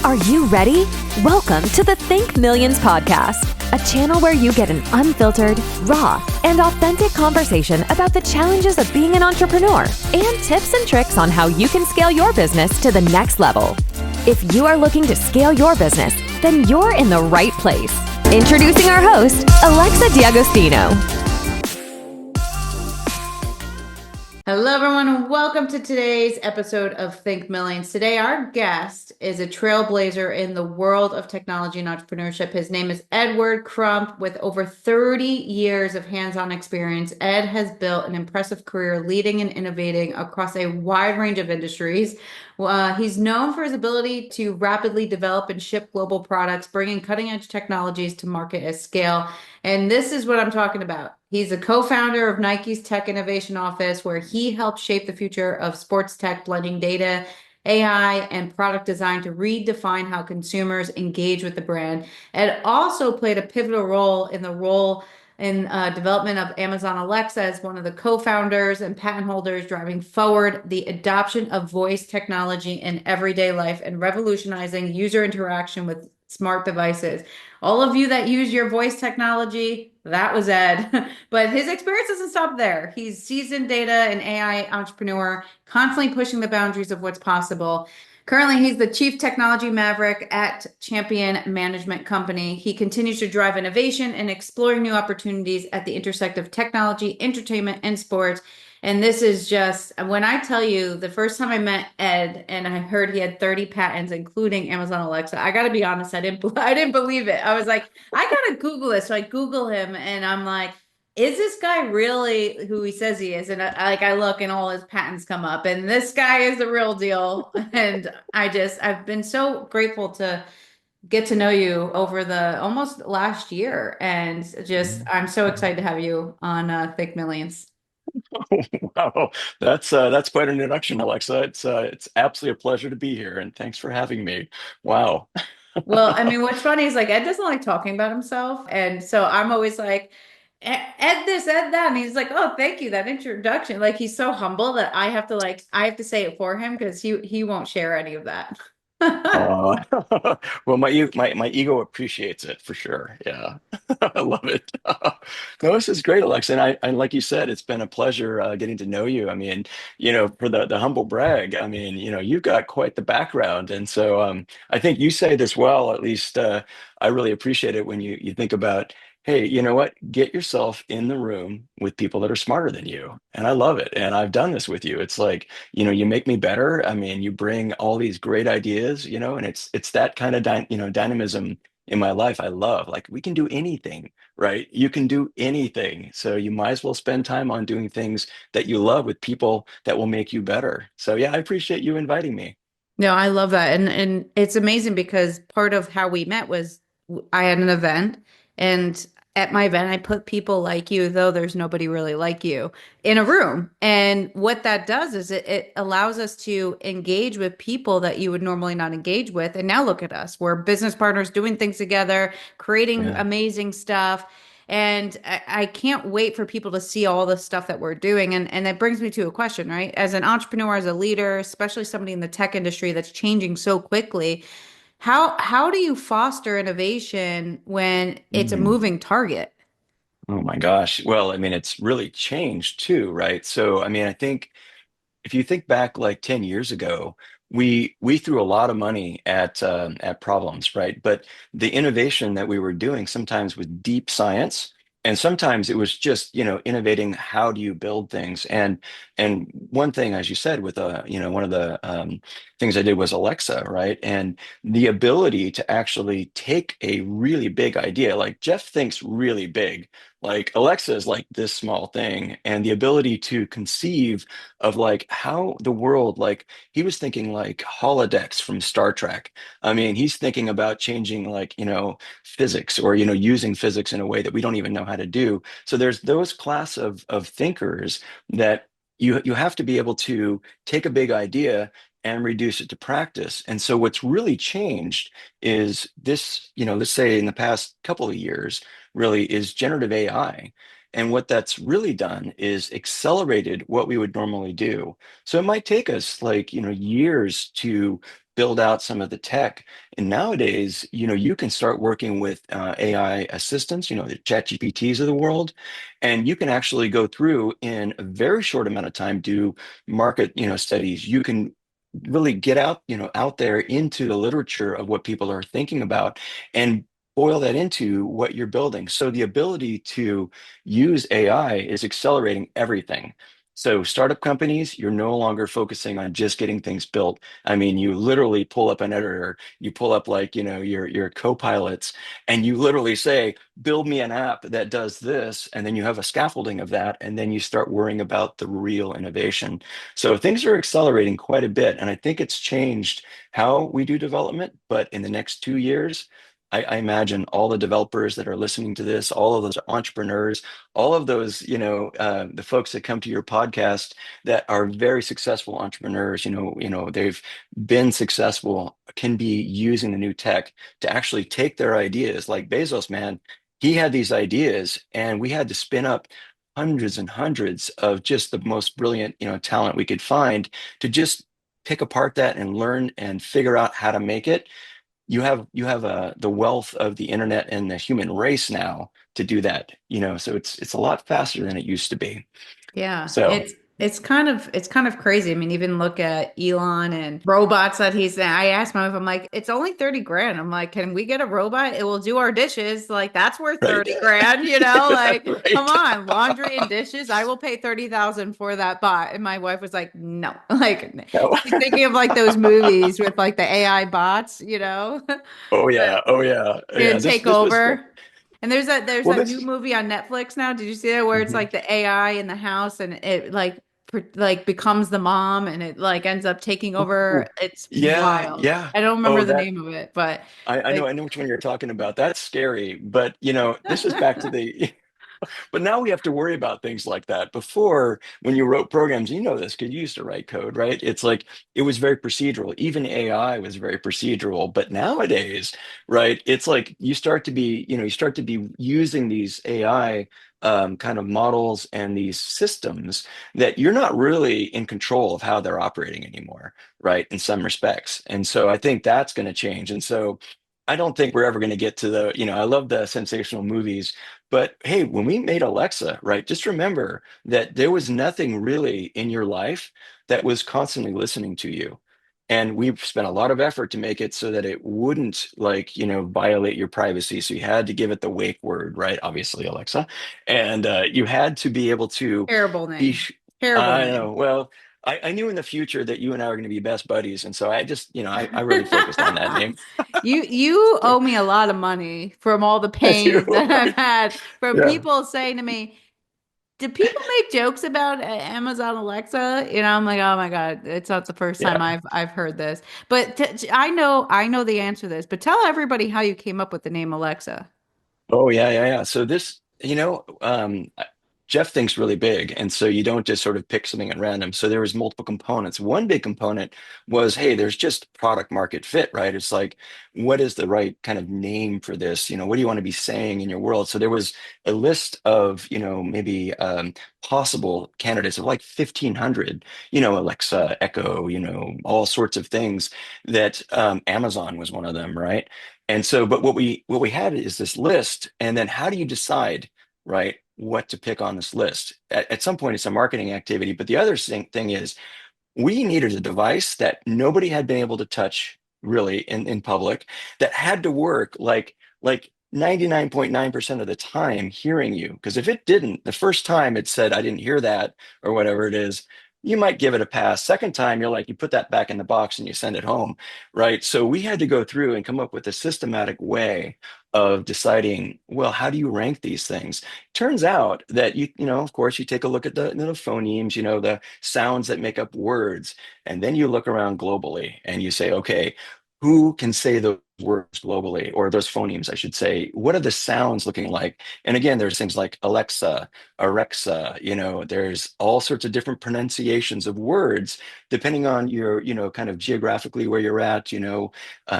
Are you ready? Welcome to the Think Millions podcast, a channel where you get an unfiltered, raw, and authentic conversation about the challenges of being an entrepreneur and tips and tricks on how you can scale your business to the next level. If you are looking to scale your business, then you're in the right place. Introducing our host, Alexa D'Agostino. Hello, everyone, and welcome to today's episode of Think Millions. Today, our guest is a trailblazer in the world of technology and entrepreneurship. His name is Ed Crump. With over 30 years of hands-on experience, Ed has built an impressive career leading and innovating across a wide range of industries. He's known for his ability to rapidly develop and ship global products, bringing cutting-edge technologies to market at scale. And this is what I'm talking about. He's a co-founder of Nike's Tech Innovation Office, where he helped shape the future of sports tech, blending data, AI, and product design to redefine how consumers engage with the brand. Ed also played a pivotal role in development of Amazon Alexa as one of the co-founders and patent holders, driving forward the adoption of voice technology in everyday life and revolutionizing user interaction with smart devices. All of you that use your voice technology, that was Ed. But his experience doesn't stop there. He's seasoned data and AI entrepreneur, constantly pushing the boundaries of what's possible. Currently, he's the chief technology maverick at Champion Management Company. He continues to drive innovation and exploring new opportunities at the intersect of technology, entertainment, and sports. And this is just, when I tell you, the first time I met Ed and I heard he had 30 patents, including Amazon Alexa, I got to be honest, I didn't believe it. I was like, I got to Google this. So I Google him and I'm like, is this guy really who he says he is? And I look and all his patents come up and this guy is the real deal. And I've been so grateful to get to know you over the almost last year. And I'm so excited to have you on Think Millions. Wow, that's quite an introduction, Alexa. It's absolutely a pleasure to be here, and thanks for having me. Wow. Well, I mean, what's funny is like Ed doesn't like talking about himself. And so I'm always like, Ed this, Ed that. And he's like, oh, thank you, that introduction. Like he's so humble that I have to say it for him because he won't share any of that. Uh, well, my ego appreciates it for sure. Yeah, I love it. No, this is great, Alexa. And like you said, it's been a pleasure getting to know you. I mean, for the humble brag, I mean, you've got quite the background, and so I think you say this well. At least I really appreciate it when you think about, hey, you know what? Get yourself in the room with people that are smarter than you, and I love it. And I've done this with you. It's like, you make me better. I mean, you bring all these great ideas, and it's that kind of dynamism in my life I love. Like we can do anything, right? You can do anything. So you might as well spend time on doing things that you love with people that will make you better. So yeah, I appreciate you inviting me. No, I love that. And it's amazing because part of how we met was I had an event and at my event I put people like you, though there's nobody really like you, in a room. And what that does is it allows us to engage with people that you would normally not engage with. And now look at us. We're business partners doing things together, creating Yeah. amazing stuff. And I can't wait for people to see all the stuff that we're doing. And that brings me to a question, right? As an entrepreneur, as a leader, especially somebody in the tech industry that's changing so quickly, how do you foster innovation when it's a Mhm. moving target? Oh my gosh. Well, I mean, it's really changed too, right? So, I mean, I think if you think back like 10 years ago, we threw a lot of money at problems, right? But the innovation that we were doing sometimes was deep science, and sometimes it was just, innovating how do you build things. And one thing, as you said, with one of the things I did was Alexa, right? And the ability to actually take a really big idea, like Jeff thinks really big, like Alexa is like this small thing, and the ability to conceive of like how the world, like he was thinking like holodecks from Star Trek. I mean, he's thinking about changing like, physics, or, using physics in a way that we don't even know how to do. So there's those class of thinkers that you have to be able to take a big idea and reduce it to practice. And so what's really changed is this, let's say in the past couple of years, really is generative AI. And what that's really done is accelerated what we would normally do. So it might take us like, years to build out some of the tech. And nowadays, you can start working with AI assistants, the chat GPTs of the world, and you can actually go through in a very short amount of time, do market, studies. You can really get out, out there into the literature of what people are thinking about and boil that into what you're building. So the ability to use AI is accelerating everything. So startup companies, you're no longer focusing on just getting things built. I mean, you literally pull up an editor, you pull up like, your co-pilots, and you literally say, build me an app that does this, and then you have a scaffolding of that, and then you start worrying about the real innovation. So things are accelerating quite a bit, and I think it's changed how we do development. But in the next 2 years, I imagine all the developers that are listening to this, all of those entrepreneurs, all of those, the folks that come to your podcast that are very successful entrepreneurs, they've been successful, can be using the new tech to actually take their ideas. Like Bezos, man, he had these ideas, and we had to spin up hundreds and hundreds of just the most brilliant, talent we could find to just pick apart that and learn and figure out how to make it. You have the wealth of the internet and the human race now to do that, so it's a lot faster than it used to be. Yeah, So it's kind of crazy. I mean, even look at Elon and robots that he's. I asked my wife, I'm like, it's only 30 grand. I'm like, can we get a robot? It will do our dishes. Like that's worth right. 30 grand, Like, come Right. on, laundry and dishes. I will pay 30,000 for that bot. And my wife was like, no. Like No. she's thinking of like those movies with like the AI bots. Oh yeah, oh yeah, Gonna yeah, this take this was over. And there's well that new this movie on Netflix now. Did you see that where it's Mhm. like the AI in the house and it like becomes the mom and it like ends up taking over? Ooh, It's yeah, wild. yeah. I don't remember Oh, the that name of it, but I know, like I know which one you're talking about. That's scary, but this is back to the but now we have to worry about things like that. Before, when you wrote programs, this because you used to write code, right? It's like it was very procedural. Even AI was very procedural. But nowadays, right, it's like you start to be using these AI kind of models and these systems that you're not really in control of how they're operating anymore, right? In some respects. And so I think that's going to change. And so I don't think we're ever going to get to I love the sensational movies, but hey, when we made Alexa, right, just remember that there was nothing really in your life that was constantly listening to you. And we've spent a lot of effort to make it so that it wouldn't like, violate your privacy. So you had to give it the wake word, right? Obviously, Alexa. And you had to be able to terrible be, name. Terrible I name. know, well, I knew in the future that you and I were going to be best buddies. And so I just, I really focused on that name. You owe me a lot of money from all the I pain do. that I've had from Yeah. people saying to me, do people make jokes about Amazon Alexa? I'm like, oh my God, it's not the first time Yeah. I've heard this. But I know the answer to this. But tell everybody how you came up with the name Alexa. Oh yeah, yeah, yeah. So this, Jeff thinks really big, and so you don't just sort of pick something at random. So there was multiple components. One big component was, hey, there's just product market fit, right? It's like, what is the right kind of name for this? What do you want to be saying in your world? So there was a list of, maybe possible candidates of like 1,500, Alexa, Echo, all sorts of things that Amazon was one of them, right? And so, but what we had is this list, and then how do you decide, right, what to pick on this list? At some point, it's a marketing activity, but the other thing is we needed a device that nobody had been able to touch really in public that had to work like 99.9% of the time hearing you. Because if it didn't, the first time it said, I didn't hear that, or whatever it is, you might give it a pass. Second time, you're like, you put that back in the box and you send it home, right? So we had to go through and come up with a systematic way of deciding, well, how do you rank these things? Turns out that of course, you take a look at the phonemes, the sounds that make up words, and then you look around globally and you say, okay, who can say those words globally, or those phonemes, I should say? What are the sounds looking like? And again, there's things like Alexa, Arexa, there's all sorts of different pronunciations of words depending on your, kind of geographically where you're at,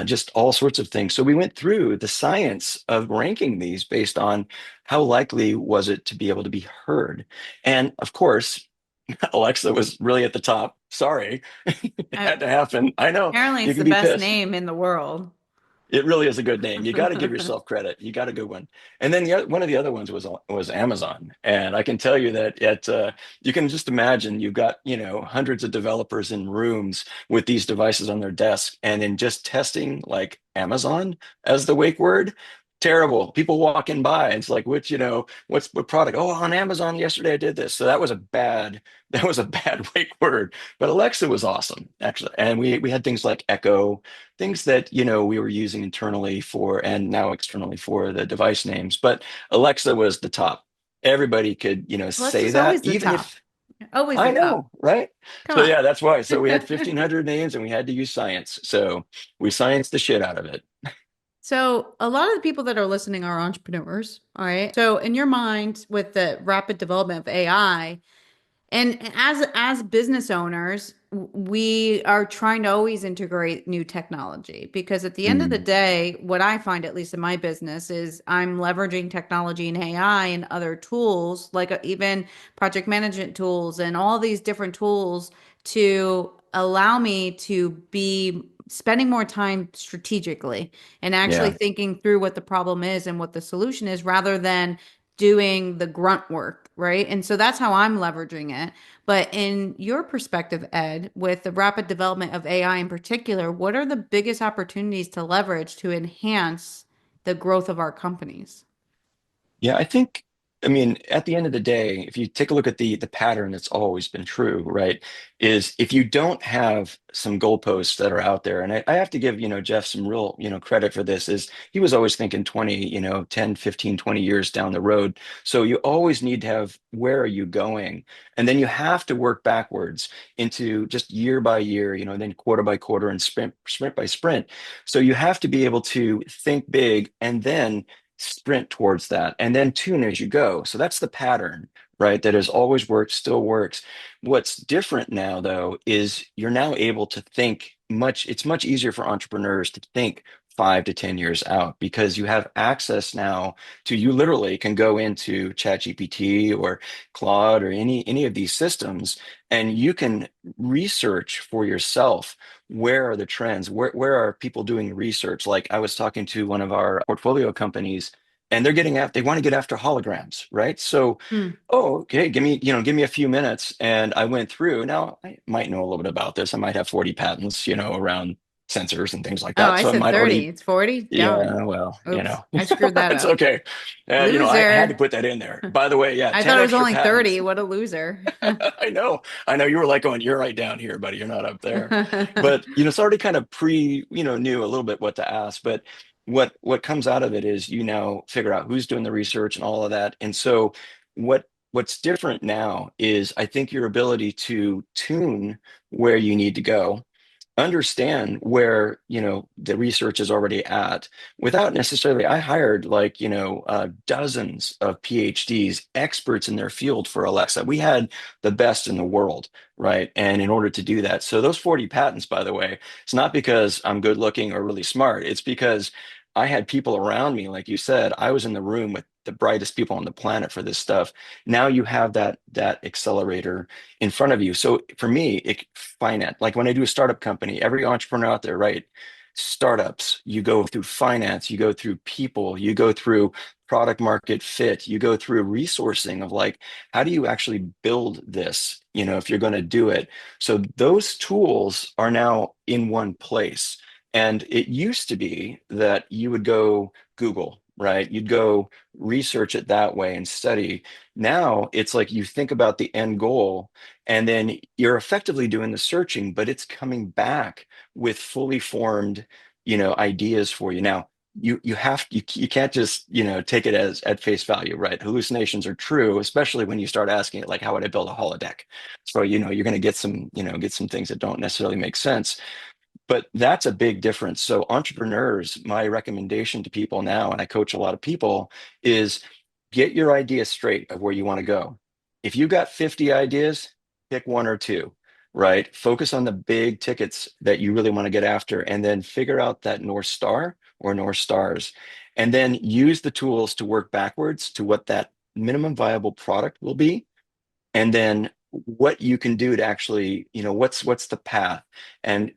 just all sorts of things. So we went through the science of ranking these based on how likely was it to be able to be heard. And of course, Alexa was really at the top. Sorry, it I, had to happen. I know apparently, you it's can the be best pissed. name in the world. It really is a good name. You got to give yourself credit. You got a good one. And then one of the other ones was Amazon. And I can tell you that you can just imagine you've got hundreds of developers in rooms with these devices on their desk, and then just testing like Amazon as the wake word. Terrible. People walking by, it's like, what's what product? Oh, on Amazon yesterday I did this. So that was a bad wake word. But Alexa was awesome, actually. And we had things like Echo, things that we were using internally for and now externally for the device names. But Alexa was the top. Everybody could say Alexa's that, always the even top. if Always I the top. know, right? Come So on. yeah, that's why. So we had 1,500 names and we had to use science. So we scienced the shit out of it. So, a lot of the people that are listening are entrepreneurs. All right. So, in your mind, with the rapid development of AI, and as business owners, we are trying to always integrate new technology because at the end of the Mm, day, what I find, at least in my business, is I'm leveraging technology and AI and other tools, like even project management tools and all these different tools to allow me to be spending more time strategically and actually yeah. thinking through what the problem is and what the solution is rather than doing the grunt work, right? And so that's how I'm leveraging it. But in your perspective, Ed, with the rapid development of AI in particular, what are the biggest opportunities to leverage to enhance the growth of our companies? Yeah, I mean, at the end of the day, if you take a look at the pattern that's always been true, right, is if you don't have some goalposts that are out there, and I have to give, Jeff some real, credit for this, is he was always thinking 20, 10, 15, 20 years down the road. So you always need to have, where are you going? And then you have to work backwards into just year by year, and then quarter by quarter and sprint by sprint. So you have to be able to think big and then sprint towards that and then tune as you go. So that's the pattern, right? That has always worked, still works. What's different now, though, is you're now able to think it's much easier for entrepreneurs to think 5 to 10 years out because you have access now to, you literally can go into ChatGPT or Claude or any of these systems, and you can research for yourself. Where are the trends? Where are people doing research? Like I was talking to one of our portfolio companies, and they want to get after holograms, right? So, Hmm. oh, okay, give me a few minutes. And I went through. Now I might know a little bit about this. I might have 40 patents, around sensors and things like Oh, that. I So I said might 30. already, It's 40? Darn. yeah, well, Oops. I screwed that it's up. okay. I had to Loser. put that in there. By the way, yeah, I 10 thought it was extra only 30. patents. What a loser. I know you were like going, you're right down here, buddy. You're not up there. But it's already kind of knew a little bit what to ask. But what comes out of it is you now figure out who's doing the research and all of that. And so what's different now is I think your ability to tune where you need to go, understand where the research is already at, without necessarily. I hired like dozens of PhDs, experts in their field, for Alexa. We had the best in the world, right? And in order to do that, so those 40 patents, by the way, it's not because I'm good looking or really smart. It's because I had people around me. Like you said, I was in the room with the brightest people on the planet for this stuff. Now you have that accelerator in front of you. So for me, finance, like when I do a startup company, every entrepreneur out there, right? Startups, you go through finance, you go through people, you go through product market fit, you go through resourcing of like, how do you actually build this, if you're going to do it? So those tools are now in one place. And it used to be that you would go Google, right? You'd go research it that way and study. Now it's like you think about the end goal, and then you're effectively doing the searching, but it's coming back with fully formed, ideas for you. Now, you can't just take it as at face value, right? Hallucinations are true, especially when you start asking it like, how would I build a holodeck? So you're going to get some things that don't necessarily make sense. But that's a big difference. So entrepreneurs, my recommendation to people now, and I coach a lot of people, is get your idea straight of where you want to go. If you got 50 ideas, pick one or two, right? Focus on the big tickets that you really want to get after, and then figure out that North Star or North Stars. And then use the tools to work backwards to what that minimum viable product will be, and then what you can do to actually, what's the path. And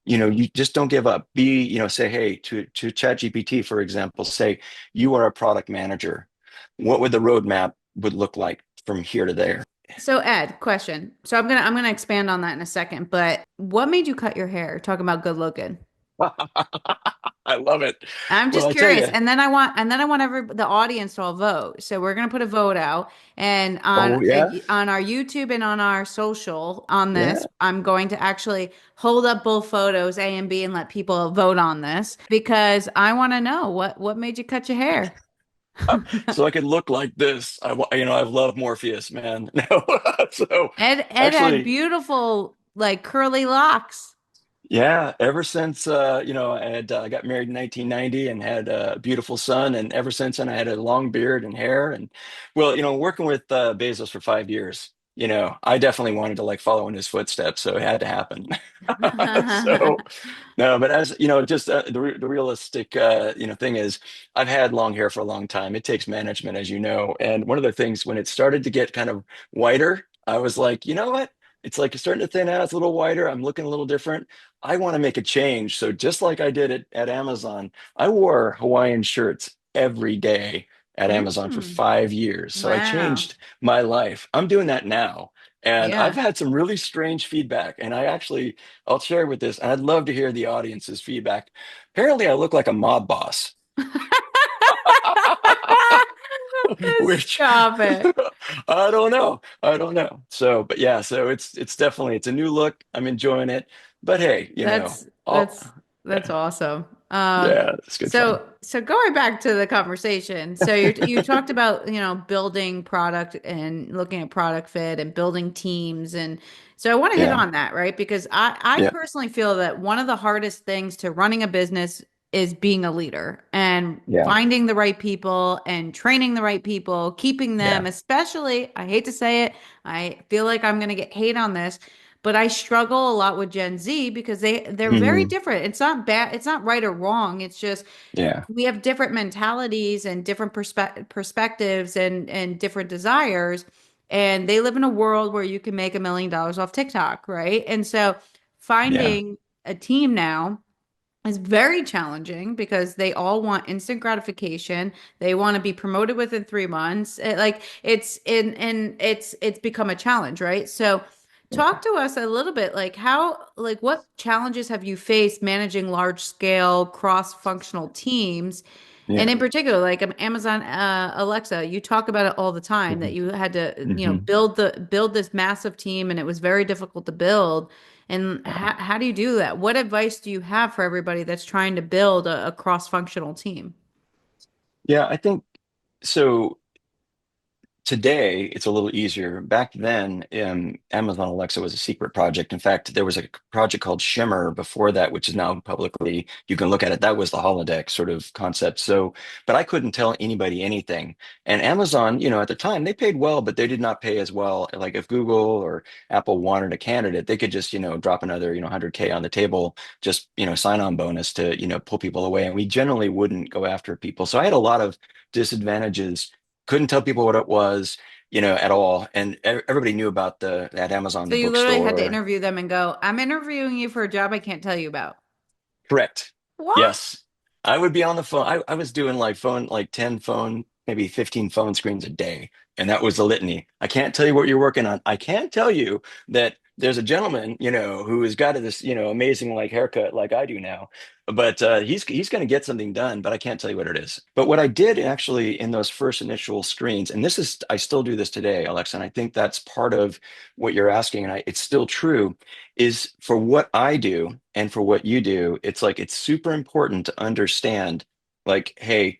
you just don't give up. Say, hey, to ChatGPT, for example, say you are a product manager. What would the roadmap would look like from here to there? So Ed, question. So I'm gonna expand on that in a second, but what made you cut your hair? Talking about good looking. I love it. I'm Well, just I tell curious, you, and then I want the audience to all vote. So we're gonna put a vote out, and oh yeah, on our YouTube and on our social on yeah. this, I'm going to actually hold up both photos A and B and let people vote on this because I want to know what made you cut your hair. So I could look like this. I've loved Morpheus, man. No, so Ed had actually, beautiful like curly locks. yeah, ever since I got married in 1990 and had a beautiful son, and ever since then I had a long beard and hair. And well, working with Bezos for 5 years, I definitely wanted to like follow in his footsteps, so it had to happen. So no, but as just the realistic thing is, I've had long hair for a long time. It takes management, as you know. And one of the things when it started to get kind of whiter, I was like, you know what? It's like it's starting to thin out. It's a little whiter. I'm looking a little different. I want to make a change. So just like I did at Amazon, I wore Hawaiian shirts every day at Amazon for Mm, 5 years. So I wow. changed my life. I'm doing that now. And I've Yeah. had some really strange feedback. And I'll share with this. And I'd love to hear the audience's feedback. Apparently, I look like a mob boss, which Stop it. I don't know. I don't know. So, but yeah, so it's definitely it's a new look. I'm enjoying it. But hey, That's all that's that's awesome. yeah, it's good fun. So going back to the conversation, so you talked about, building product and looking at product fit and building teams, and so I want to hit Yeah, on that, right? Because I yeah, personally feel that one of the hardest things to running a business is being a leader and yeah, finding the right people and training the right people, keeping them, yeah. especially, I hate to say it, I feel like I'm going to get hate on this, but I struggle a lot with Gen Z because they're very Mhm. different. It's not bad, it's not right or wrong. It's just Yeah, we have different mentalities and different perspectives and different desires. And they live in a world where you can make $1 million off TikTok, right? And so yeah, finding a team now is very challenging because they all want instant gratification. They want to be promoted within 3 months. Like it's in and it's become a challenge, right? So talk to us a little bit like what challenges have you faced managing large scale cross-functional teams? And yeah. in particular, like Amazon Alexa, you talk about it all the time that Mhm. you had to, Mhm. build this massive team and it was very difficult to build. And how do you do that? What advice do you have for everybody that's trying to build a cross-functional team? Yeah, I think so. Today, it's a little easier. Back then, Amazon Alexa was a secret project. In fact, there was a project called Shimmer before that, which is now publicly, you can look at it. That was the holodeck sort of concept. So, but I couldn't tell anybody anything. And Amazon, at the time, they paid well, but they did not pay as well. Like if Google or Apple wanted a candidate, they could just, drop another, 100K on the table, just, sign-on bonus to, pull people away. And we generally wouldn't go after people. So I had a lot of disadvantages, couldn't tell people what it was, at all. And everybody knew about the at Amazon, So the you literally had to bookstore. interview them and go, I'm interviewing you for a job I can't tell you about. Correct. What? Yes. I would be on the phone. I was doing like 10 phone, maybe 15 phone screens a day. And that was the litany. I can't tell you what you're working on. I can tell you that there's a gentleman, who has got this, amazing like haircut like I do now. But he's going to get something done, but I can't tell you what it is. But what I did actually in those first initial screens, and I still do this today, Alexa, and I think that's part of what you're asking, and it's still true, is for what I do and for what you do, it's like it's super important to understand, like, hey,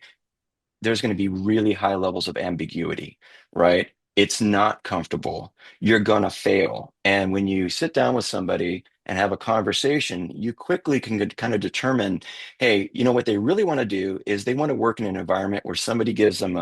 there's going to be really high levels of ambiguity, right? It's not comfortable. You're going to fail. And when you sit down with somebody and have a conversation, you quickly can kind of determine, hey, what they really want to do is they want to work in an environment where somebody gives them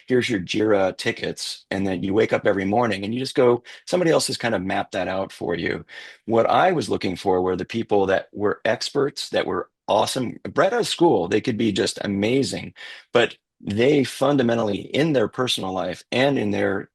here's your Jira tickets. And then you wake up every morning and you just go, somebody else has kind of mapped that out for you. What I was looking for were the people that were experts, that were awesome, bred out of school. They could be just amazing, but they fundamentally in their personal life and in their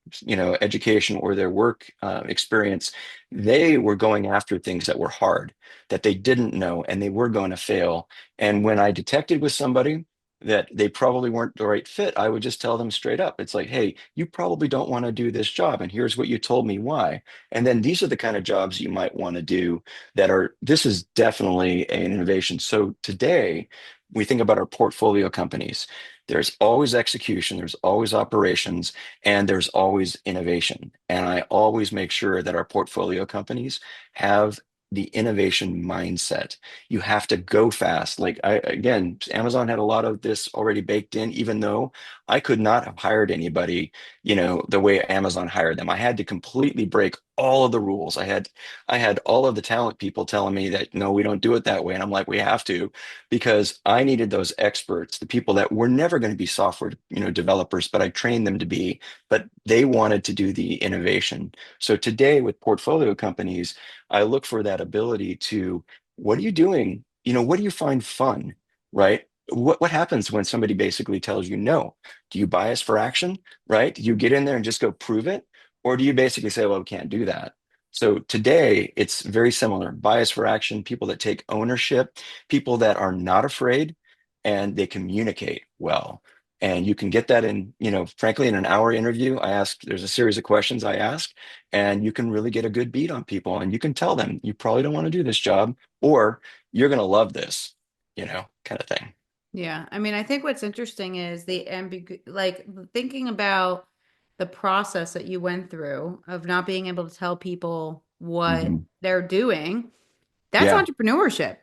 education or their work experience, they were going after things that were hard, that they didn't know, and they were going to fail. And when I detected with somebody that they probably weren't the right fit, I would just tell them straight up. It's like, hey, you probably don't want to do this job, and here's what you told me why. And then these are the kind of jobs you might want to do that are, this is definitely an innovation. So today, we think about our portfolio companies. There's always execution, there's always operations, and there's always innovation. And I always make sure that our portfolio companies have the innovation mindset. You have to go fast. Like again, Amazon had a lot of this already baked in, even though I could not have hired anybody, the way Amazon hired them. I had to completely break all of the rules. I had all of the talent people telling me that no, we don't do it that way. And I'm like, we have to, because I needed those experts, the people that were never going to be software, developers, but I trained them to be, but they wanted to do the innovation. So today with portfolio companies, I look for that ability to, what are you doing? What do you find fun, right? What happens when somebody basically tells you no? Do you bias for action, right? Do you get in there and just go prove it? Or do you basically say, well, we can't do that? So today it's very similar. Bias for action, people that take ownership, people that are not afraid, and they communicate well. And you can get that in, frankly, in an hour interview. There's a series of questions I ask, and you can really get a good beat on people. And you can tell them, you probably don't want to do this job, or you're going to love this, kind of thing. Yeah. I mean, I think what's interesting is like thinking about the process that you went through of not being able to tell people what Mhm. they're doing. That's Yeah. entrepreneurship.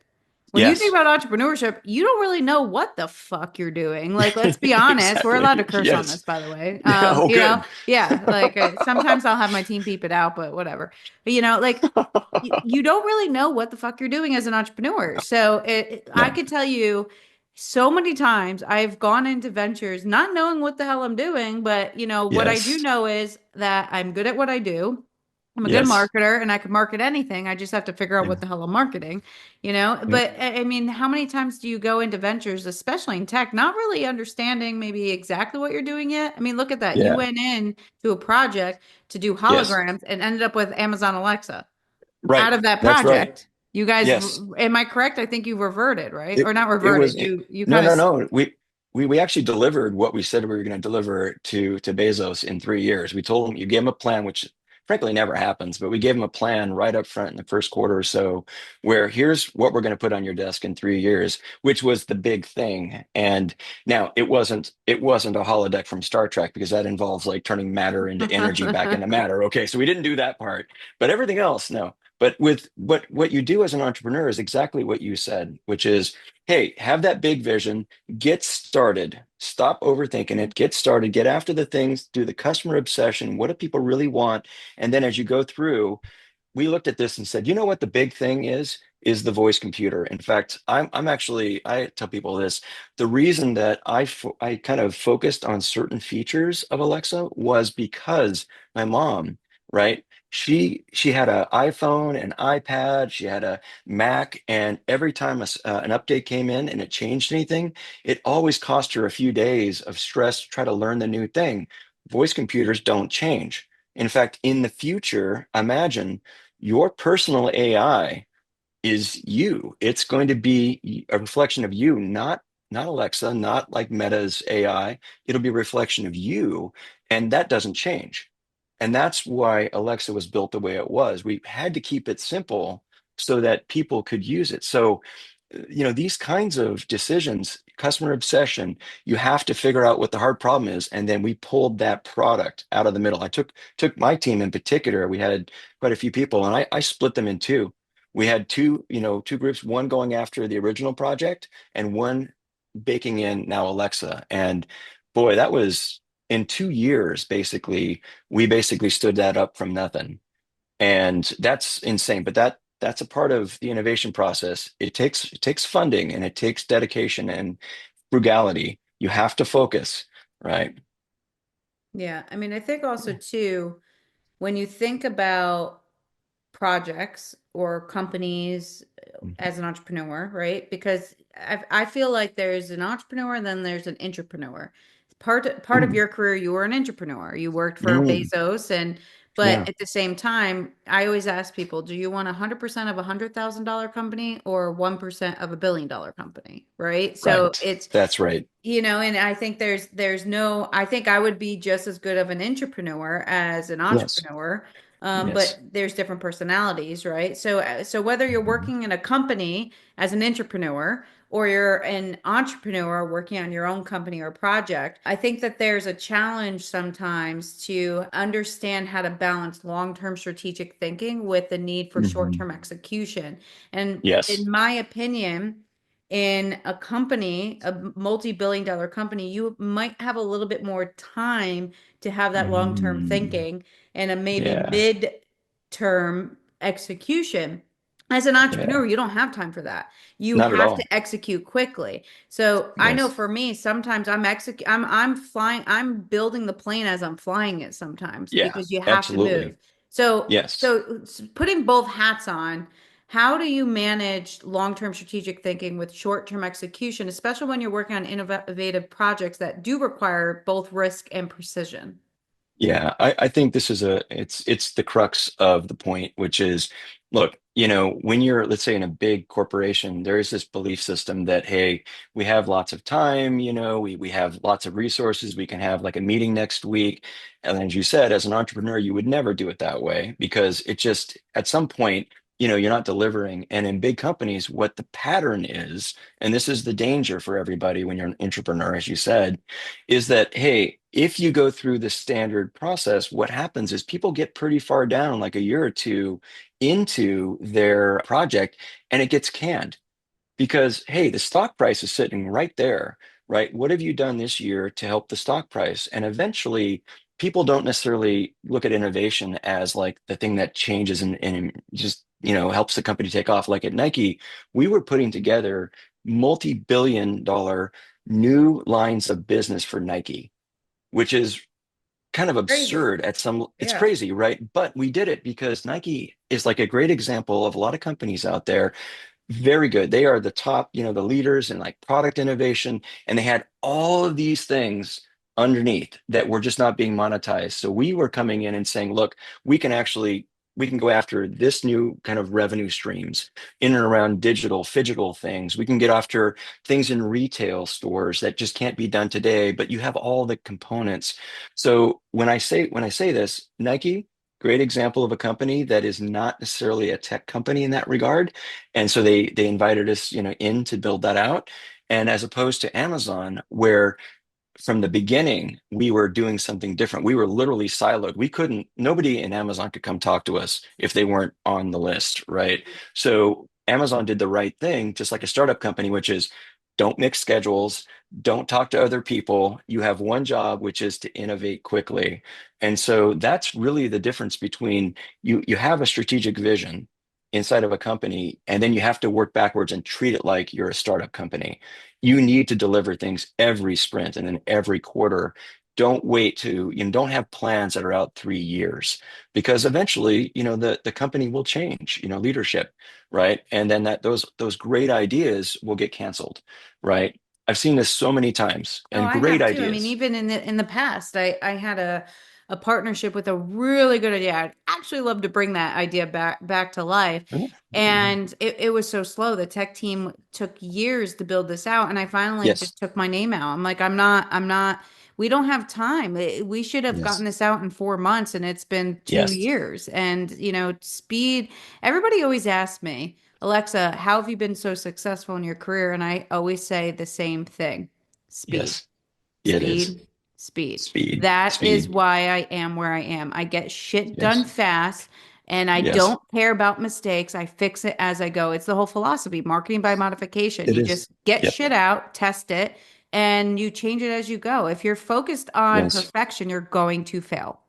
When you think Yes. about entrepreneurship, you don't really know what the fuck you're doing. Like, let's be honest. We're allowed to Exactly. curse on this, Yes. by the way. Oh, good. Yeah, like sometimes I'll have my team beep it out, but whatever. But like you don't really know what the fuck you're doing as an entrepreneur. So I No. could tell you so many times I've gone into ventures not knowing what the hell I'm doing, but what I do Yes. know is that I'm good at what I do. I'm a good Yes. marketer and I can market anything. I just have to figure out what Yeah. the hell I'm marketing. Yep. But I mean, how many times do you go into ventures, especially in tech, not really understanding maybe exactly what you're doing yet? I mean, look at that. You Yeah. went in to a project to do Yes. holograms and ended up with Amazon Alexa Right. out of that That's right. project. You guys, Yes. am I correct? I think you reverted, right? It Or not it reverted. was You no, kind no, of no. We actually delivered what we said we were going to deliver to Bezos in 3 years. We told him, you gave him a plan, which frankly never happens, but we gave him a plan right up front in the first quarter or so, where here's what we're going to put on your desk in 3 years, which was the big thing. And now it wasn't a holodeck from Star Trek, because that involves like turning matter into energy back into matter. Okay, so we didn't do that part, but everything else, no. But with what you do as an entrepreneur is exactly what you said, which is, hey, have that big vision, get started, stop overthinking it, get started, get after the things, do the customer obsession. What do people really want? And then as you go through, we looked at this and said, you know what the big thing is the voice computer. In fact, I'm actually, I tell people this, the reason that I kind of focused on certain features of Alexa was because my mom, right? She had an iPhone, an iPad, she had a Mac, and every time an update came in and it changed anything, it always cost her a few days of stress to try to learn the new thing. Voice computers don't change. In fact, in the future, imagine your personal AI is you. It's going to be a reflection of you, not Alexa, not like Meta's AI. It'll be a reflection of you, and that doesn't change. And that's why Alexa was built the way it was. We had to keep it simple so that people could use it. So, these kinds of decisions, customer obsession, you have to figure out what the hard problem is, and then we pulled that product out of the middle. I took my team in particular. We had quite a few people, and I split them in two. We had two groups, one going after the original project and one baking in now Alexa. And boy, that was in 2 years, basically, we basically stood that up from nothing. And that's insane. But that's a part of the innovation process. It takes funding, and it takes dedication and frugality. You have to focus, right? Yeah. I mean, I think also too, when you think about projects or companies Mhm. as an entrepreneur, right? Because I feel like there's an entrepreneur and then there's an entrepreneur. Part of Mm, your career, you were an entrepreneur. You worked for mm, Bezos, and but yeah, at the same time, I always ask people, do you want 100% of $100,000 company or 1% of $1 billion company, right? So right. it's That's right. and I think there's no, I think I would be just as good of an entrepreneur as an Yes, entrepreneur. But yes. there's different personalities, right? So whether you're Mhm. working in a company as an entrepreneur or you're an entrepreneur working on your own company or project, I think that there's a challenge sometimes to understand how to balance long-term strategic thinking with the need for Mhm. short-term execution. And Yes. in my opinion, in a company, a multi-billion dollar company, you might have a little bit more time to have that long-term Mm, thinking and a maybe yeah, mid-term execution. As an yeah. entrepreneur, you don't have time for that. You Not at have to all. execute quickly. So I know Yes. for me, sometimes I'm flying, I'm building the plane as I'm flying it sometimes Yeah, because you have to move. absolutely. So Yes. so putting both hats on, how do you manage long-term strategic thinking with short-term execution, especially when you're working on innovative projects that do require both risk and precision? Yeah, I think this is it's the crux of the point, which is, look, when you're, let's say, in a big corporation, there is this belief system that, hey, we have lots of time, we have lots of resources, we can have like a meeting next week. And as you said, as an entrepreneur, you would never do it that way because it just at some point, you're not delivering. And in big companies, what the pattern is, and this is the danger for everybody when you're an entrepreneur, as you said, is that, hey, if you go through the standard process, what happens is people get pretty far down, like a year or two into their project, and it gets canned because, hey, the stock price is sitting right there, right? What have you done this year to help the stock price? And eventually, people don't necessarily look at innovation as like the thing that changes and just, helps the company take off. Like at Nike, we were putting together multi-billion dollar new lines of business for Nike, which is kind of Crazy. absurd at some, it's Yeah. crazy, right? But we did it because Nike is like a great example of a lot of companies out there. Very good. They are the top, the leaders in like product innovation, and they had all of these things underneath that were just not being monetized. So we were coming in and saying, look, we can actually we can go after this new kind of revenue streams in and around digital, phygital things. We can get after things in retail stores that just can't be done today, but you have all the components. So when I say this, Nike, great example of a company that is not necessarily a tech company in that regard, and so they invited us, in to build that out. And as opposed to Amazon, where from the beginning we were doing something different. We were literally siloed. Nobody in Amazon could come talk to us if they weren't on the list, right? So Amazon did the right thing, just like a startup company, which is don't mix schedules, don't talk to other people. You have one job, which is to innovate quickly. And so that's really the difference between you have a strategic vision inside of a company, and then you have to work backwards and treat it like you're a startup company. You need to deliver things every sprint and then every quarter. Don't wait to, don't have plans that are out 3 years because eventually, the company will change, leadership, right? And then those great ideas will get canceled, right? I've seen this so many times Oh, and I great have too. I mean, ideas. even in the past, I had a partnership with a really good idea. I'd actually love to bring that idea back to life. Oh, mhm. And it was so slow. The tech team took years to build this out. And I finally Yes, just took my name out. I'm like, I'm not, we don't have time. We should have gotten yes, this out in 4 months and it's been two yes. years. And, speed, everybody always asks me, Alexa, how have you been so successful in your career? And I always say the same thing: speed. Yes, it is. Speed, speed. Speed, That is speed. why I am where I am. I get shit done Yes, fast and I yes, don't care about mistakes. I fix it as I go. It's the whole philosophy, marketing by modification. it You is. just get Yep. shit out, test it, and you change it as you go. If you're focused on Yes. perfection, you're going to fail.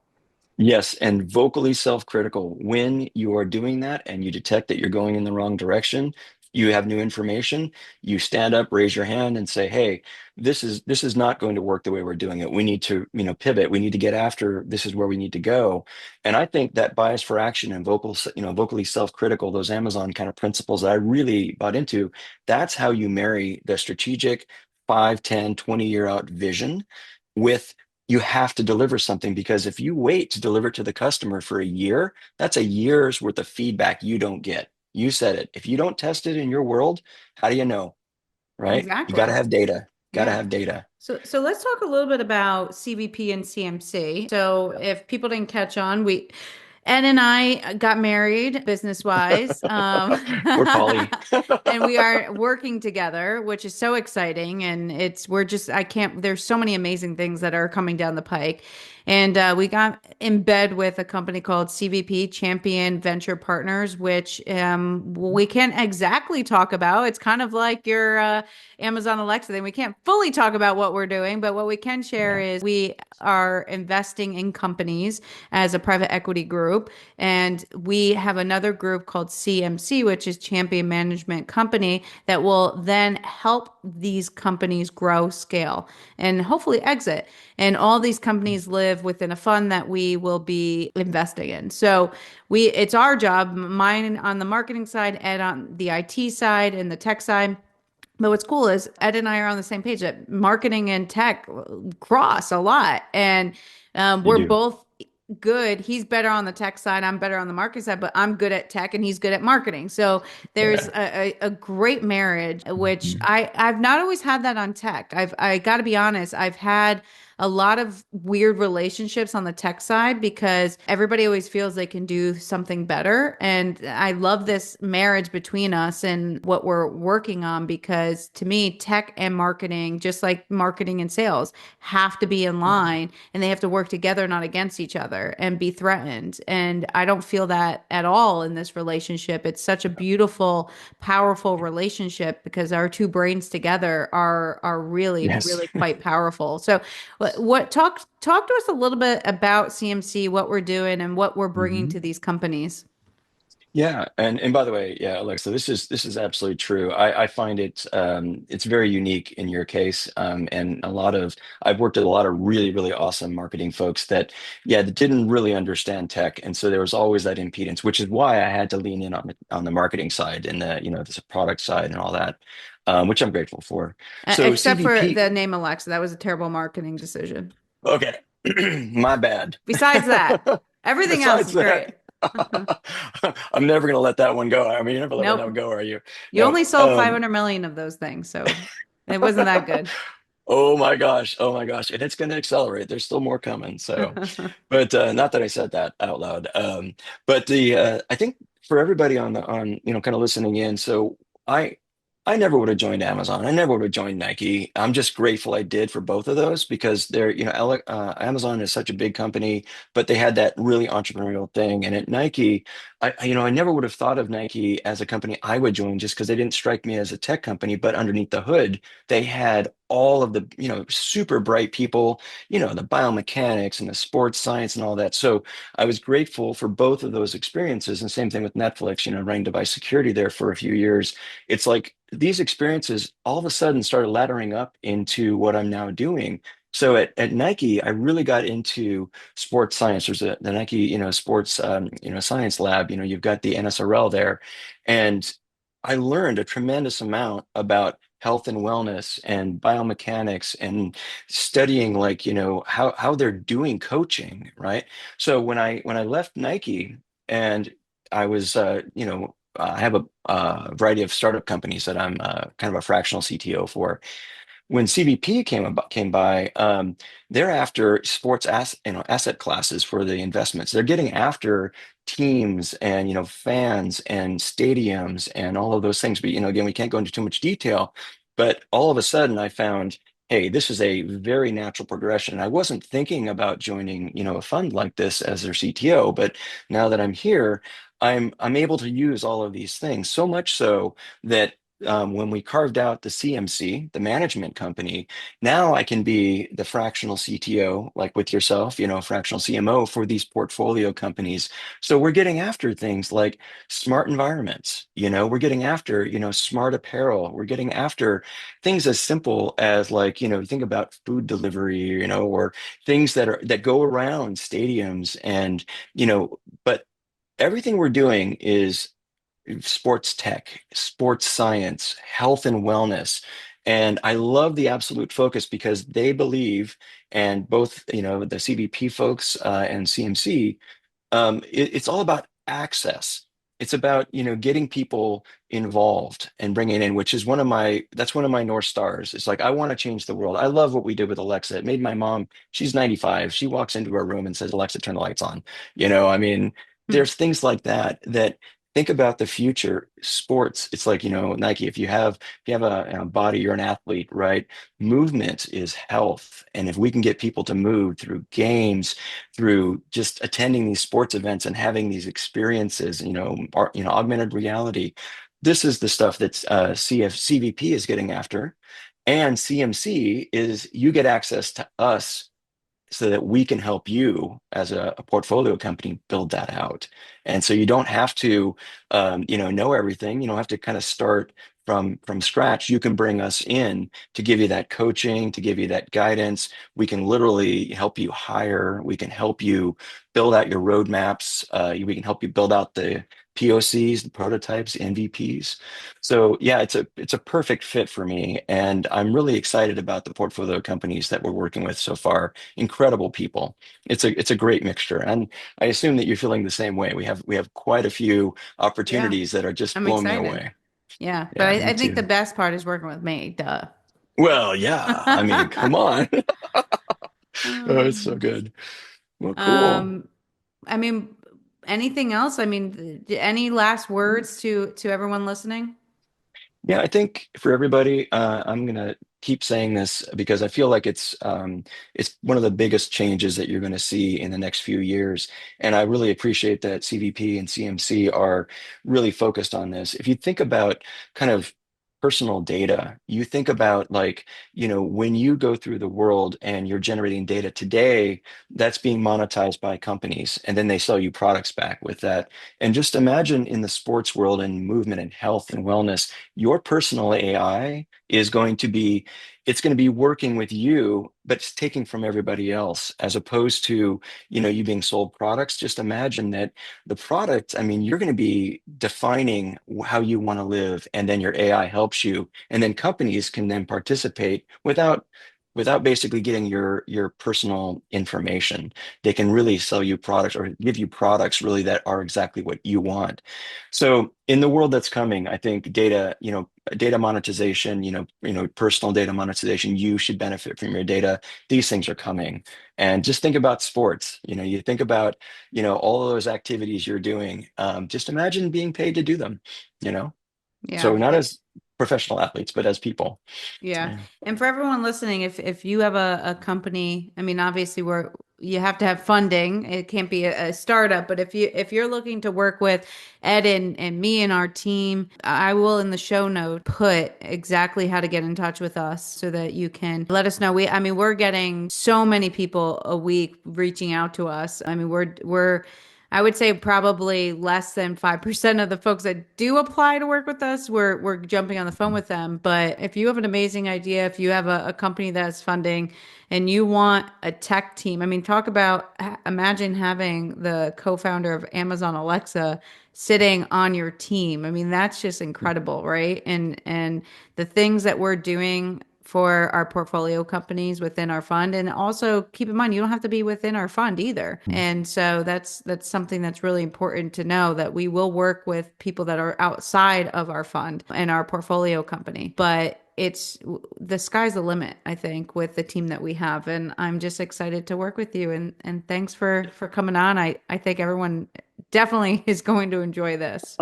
Yes, and vocally self-critical. When you are doing that and you detect that you're going in the wrong direction, You have new information, you stand up, raise your hand and say, hey, this is not going to work the way we're doing it. We need to, pivot. We need to get after, this is where we need to go. And I think that bias for action and vocally self-critical, those Amazon kind of principles that I really bought into, that's how you marry the strategic 5, 10, 20-year out vision with, you have to deliver something, because if you wait to deliver to the customer for a year, that's a year's worth of feedback you don't get. You said it. If you don't test it in your world, how do you know? Right? You got to Exactly. have data. Got to Yeah. have data. So let's talk a little bit about CVP and CMC. So if people didn't catch on, Ed and I got married business wise, We're Polly. and we are working together, which is so exciting. And we're just, I can't, there's so many amazing things that are coming down the pike. And we got in bed with a company called CVP, Champion Venture Partners, which we can't exactly talk about. It's kind of like your Amazon Alexa thing. We can't fully talk about what we're doing, but what we can share Yeah. is we are investing in companies as a private equity group. And we have another group called CMC, which is Champion Management Company, that will then help these companies grow, scale, and hopefully exit. And all these companies live within a fund that we will be investing in. So it's our job, mine on the marketing side, Ed on the IT side and the tech side. But what's cool is Ed and I are on the same page that marketing and tech cross a lot. And You we're do. both good. He's better on the tech side. I'm better on the marketing side, but I'm good at tech and he's good at marketing. So there's Yeah. a great marriage, which Mhm. I've not always had that on tech. I got to be honest. I've had a lot of weird relationships on the tech side because everybody always feels they can do something better. And I love this marriage between us and what we're working on because to me, tech and marketing, just like marketing and sales, have to be in line and they have to work together, not against each other and be threatened. And I don't feel that at all in this relationship. It's such a beautiful, powerful relationship because our two brains together are really, Yes. really quite powerful. So what talk to us a little bit about CMC, what we're doing and what we're bringing to these companies. Yeah, and by the way, yeah, Alexa, this is absolutely true. I find it's very unique in your case, and I've worked with a lot of really awesome marketing folks that didn't really understand tech, and so there was always that impedance, which is why I had to lean in on the marketing side and the product side and all that, which I'm grateful for. So Except for CVP, the name Alexa, that was a terrible marketing decision. okay, my bad. Besides that, everything else Besides is great. that. I'm never gonna let that one go. I mean, you're never letting that one Nope. go, are you? You No. only sold 500 million of those things, so it wasn't that good. Oh my gosh. Oh my gosh. And it's gonna accelerate. There's still more coming. So, but not that I said that out loud. But the I think for everybody on kind of listening in, so I I never would have joined Amazon. I never would have joined Nike. I'm just grateful I did for both of those because Amazon is such a big company, but they had that really entrepreneurial thing. And at Nike, I never would have thought of Nike as a company I would join just because they didn't strike me as a tech company, but underneath the hood, they had all of the, super bright people, the biomechanics and the sports science and all that. So I was grateful for both of those experiences. And same thing with Netflix, running device security there for a few years. It's like these experiences all of a sudden started laddering up into what I'm now doing. So at Nike, I really got into sports science. There's the Nike, sports, science lab. You've got the NSRL there, and I learned a tremendous amount about health and wellness and biomechanics and studying like how they're doing coaching, right? So when I left Nike and I was I have a variety of startup companies that I'm kind of a fractional CTO for. When CVP came by, they're after asset classes for the investments. They're getting after teams and fans and stadiums and all of those things. But again, we can't go into too much detail. But all of a sudden, I found, hey, this is a very natural progression. I wasn't thinking about joining a fund like this as their CTO, but now that I'm here, I'm able to use all of these things so much so that when we carved out the CMC, the management company, now I can be the fractional CTO, like with yourself, fractional CMO for these portfolio companies. So we're getting after things like smart environments, we're getting after, smart apparel. We're getting after things as simple as like, think about food delivery, or things that go around stadiums and, but everything we're doing is sports tech, sports science, health and wellness. And I love the absolute focus because they believe, and both, the CVP folks and CMC, it's all about access. It's about, getting people involved and bringing in, which is that's one of my North Stars. It's like, I want to change the world. I love what we did with Alexa. It made my mom, she's 95. She walks into her room and says, Alexa, turn the lights on. I mean, Hmm. there's things like that think about the future sports. It's like, Nike, if you have a body, you're an athlete, right? Movement is health. And if we can get people to move through games, through just attending these sports events and having these experiences, augmented reality. This is the stuff that CVP is getting after. And CMC is you get access to us so that we can help you as a portfolio company build that out. And so you don't have to, know everything. You don't have to kind of start from scratch. You can bring us in to give you that coaching, to give you that guidance. We can literally help you hire. We can help you build out your roadmaps. We can help you build out the POCs, the prototypes, MVPs. So yeah, it's a perfect fit for me, and I'm really excited about the portfolio companies that we're working with so far. Incredible people. It's a great mixture, and I assume that you're feeling the same way. We have quite a few Yeah, opportunities that are just I'm blowing me excited. away. Yeah, but Yeah, me I think the too. best part is working with me. Duh. Well, yeah. I mean, come on. Oh, it's so Um, good. Well, cool. um, I mean, anything else? I mean, any last words to everyone listening? Yeah, I think for everybody, I'm gonna keep saying this because I feel like it's one of the biggest changes that you're going to see in the next few years, and I really appreciate that CVP and CMC are really focused on this. If you think about kind of personal data, you think about like, when you go through the world and you're generating data today, that's being monetized by companies, and then they sell you products back with that. And just imagine in the sports world and movement and health and wellness your personal AI is going to be it's going to be working with you, but it's taking from everybody else as opposed to, you being sold products. Just imagine that the product, I mean, you're going to be defining how you want to live, and then your AI helps you, and then companies can then participate without basically getting your personal information. They can really sell you products or give you products really that are exactly what you want. So in the world that's coming, I think data monetization, personal data monetization, you should benefit from your data. These things are coming. And just think about sports. You think about, all of those activities you're doing. Just imagine being paid to do them, you know? So Yeah. not as professional athletes, but as people. Yeah. Yeah. And for everyone listening, if you have a company, I mean, obviously you have to have funding. It can't be a startup, but if you're looking to work with Ed and me and our team, I will in the show note put exactly how to get in touch with us so that you can let us know. I mean, we're getting so many people a week reaching out to us. I mean, we're I would say probably less than 5% of the folks that do apply to work with us, we're jumping on the phone with them. But if you have an amazing idea, if you have a company that has funding and you want a tech team, I mean, talk about imagine having the co-founder of Amazon Alexa sitting on your team. I mean, that's just incredible, right? And the things that we're doing for our portfolio companies within our fund. And also keep in mind, you don't have to be within our fund either. And so that's something that's really important to know that we will work with people that are outside of our fund and our portfolio company. But it's the sky's the limit, I think, with the team that we have. And I'm just excited to work with you. And thanks for coming on. I think everyone definitely is going to enjoy this.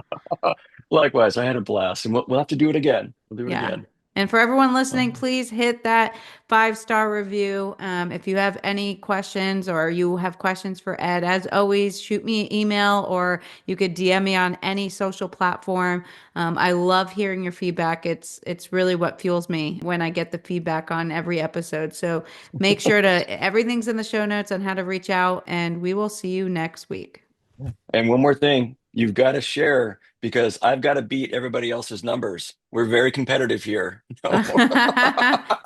Likewise, I had a blast, and we'll have to do it again. We'll do it Yeah. again. And for everyone listening, please hit that 5-star review. If you have any questions or you have questions for Ed, as always, shoot me an email or you could DM me on any social platform. I love hearing your feedback. It's really what fuels me when I get the feedback on every episode. So make sure everything's in the show notes on how to reach out, and we will see you next week. And one more thing, you've got to share because I've got to beat everybody else's numbers. We're very competitive here.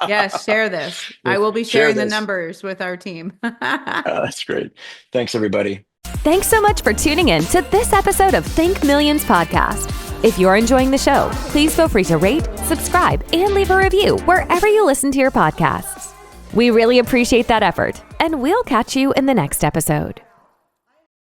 Yes, share this. I will be Share sharing the this. numbers with our team. That's great. Thanks, everybody. Thanks so much for tuning in to this episode of Think Millions podcast. If you're enjoying the show, please feel free to rate, subscribe, and leave a review wherever you listen to your podcasts. We really appreciate that effort, and we'll catch you in the next episode.